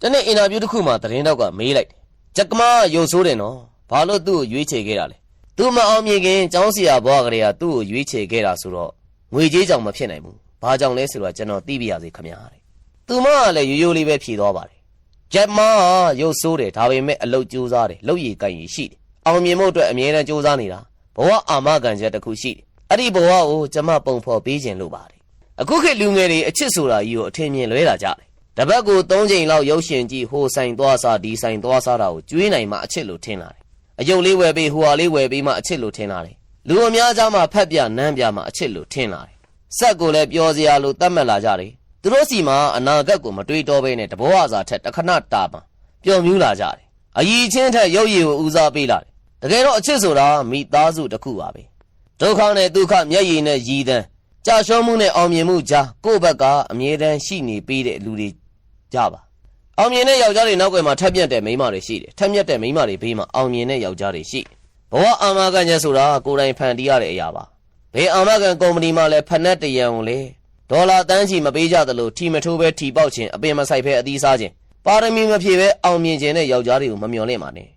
တနေ့အင်တာဗျူးတစ်ခုမှာသတင်းတောက်ကမေးလိုက်တယ်ဂျက်ကမာရုပ်ဆိုးတယ်နော်ဘာလို့သူ့ကိုရွေးချယ်ခဲ့တာလဲသူမအောင်မြင်ခင်ကျောင်းဆရာဘွားကလေးကသူ့ကိုရွေးချယ်ခဲ့တာဆိုတော့ငွေကြေးကြောင့်မဖြစ်နိုင်ဘူးဘာကြောင့်လဲဆိုတော့ကျွန်တော်သိပြရစေခင်ဗျာတဲ့သူမကလည်းရိုးရိုးလေးပဲဖြေသွားပါတယ်ဂျက်မာရုပ်ဆိုးတယ်ဒါပေမဲ့အလုပ်ကြိုးစားတယ်လုပ်ရည်ကိုင်ရည်ရှိတယ်အောင်မြင်မှုအတွက်အမြဲတမ်းကြိုးစားနေတာဘဝအာမခံချက်တစ်ခုရှိတယ်အဲ့ဒီဘဝကိုကျွန်မပုံဖော်ပေးခြင်းလို့ပါတယ်အခုခေတ်လူငယ်တွေအချစ်ဆိုတာကြီးကိုအထင်မြင်လွဲတာကြတယ်တပတ်ကို3ချိန်လောက်ရုပ်ရှင်ကြည့်ဟိုဆိုင်သွားစားဒီဆိုင်သွားစားတာကိုကျွေးနိုင်မှအချစ်လို့ထင်လာတယ်အယုတ်လေးဝယ်ပေးဟိုဟာလေးဝယ်ပေးမှအချစ်လို့ထင်လာတယ်လူအများကြားမှာဖက်ပြနမ်းပြမှအချစ်လို့ထင်လာတယ်ဆက်ကိုလည်းပျော်စရာလို့သတ်မှတ်လာကြတယ်သူတို့စီမှာအနာဂတ်ကိုမတွေးတောဘဲနဲ့တဘောအစာထက်တခဏတာမှပျော်မြူးလာကြတယ်အကြီးချင်းထက်ရုပ်ရည်ကိုဦးစားပေးလာတယ်တကယ်တော့အချစ်ဆိုတာမိသားစုတစ်ခုပါပဲဒုက္ခနဲ့ဒုက္ခမျက်ရည်နဲ့ရည်တန်းကြာရှုံးမှုနဲ့အောင်မြင်မှုကြားကိုယ့်ဘက်ကအမြဲတမ်းရှိနေပေးတဲ့လူတွေကြပါအောင်မြင်တဲ့ယောက်ျားတွေနောက်ွယ်မှာထက်ပြက်တဲ့မိန်းမတွေရှိတယ်ထက်မြက်တဲ့မိန်းမတွေဘေးမှာအောင်မြင်တဲ့ယောက်ျားတွေရှိဘဝအာမခံချက်ဆိုတာကိုယ်တိုင်ဖန်တီးရတဲ့အရာပါဘယ်အာမခံကုမ္ပဏီမှလည်းဖက်နဲ့တရံကိုလေဒေါ်လာတန်းချီမပေးကြသလိုထီမထိုးပဲထီပေါက်ခြင်းအပင်မဆိုင်ပဲအသီးစားခြင်းပါရမီမဖြည့်ပဲအောင်မြင်ခြင်းတဲ့ယောက်ျားတွေကိုမမျှော်လင့်ပါနဲ့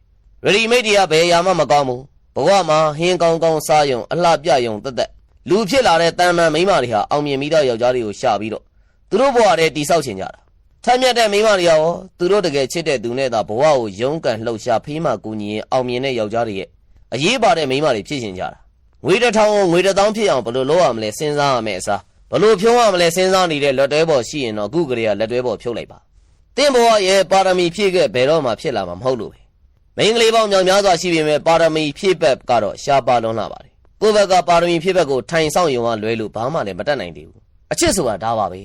ရဒီမိတ်တွေကဘယ်အရာမှမကောင်းဘူးဘဝမှာဟင်းကောင်းကောင်းစားယုံအလှပြယုံတက်တက်လူဖြစ်လာတဲ့တန်မှန်မိန်းမတွေဟာအောင်မြင်ပြီးတော့ယောက်ျားတွေကိုရှာပြီးတော့သူတို့ဘဝထဲတိဆောက်ခြင်းကြတာထက်မြက်တဲ့မိန်းမတွေရောသူတို့တကယ်ချစ်တဲ့သူနဲ့သာဘဝကိုရုန်းကန်လှုပ်ရှားဖေးမှကူညီရင်အောင်မြင်တဲ့ယောက်ျားတွေရဲ့အရေးပါတဲ့မိန်းမတွေဖြစ်ရှင်ကြတာငွေတစ်ထောင်ကိုငွေတစ်သောင်းဖြစ်အောင်ဘယ်လိုလုပ်ရမလဲစဉ်းစားရမယ်အစားဘယ်လိုဖြုံးရမလဲစဉ်းစားနေတဲ့လက်တွဲပေါ်ရှိရင်တော့အခုကလေးကလက်တွဲပေါ်ဖြုတ်လိုက်ပါတင့်ဘဝရဲ့ပါရမီဖြည့်ခဲ့ဘယ်တော့မှဖြစ်လာမှာမဟုတ်လို့ပဲမိန်းကလေးပေါင်းမြောင်များစွာရှိပေမဲ့ပါရမီဖြည့်ဘက်ကတော့ရှားပါလွန်းလာပါတယ်ကိုယ့်ဘက်ကပါရမီဖြည့်ဘက်ကိုထိုင်ဆောင်ယုံကလွဲလို့ဘာမှလည်းမတတ်နိုင်သေးဘူးအချစ်ဆိုတာဒါပါပဲ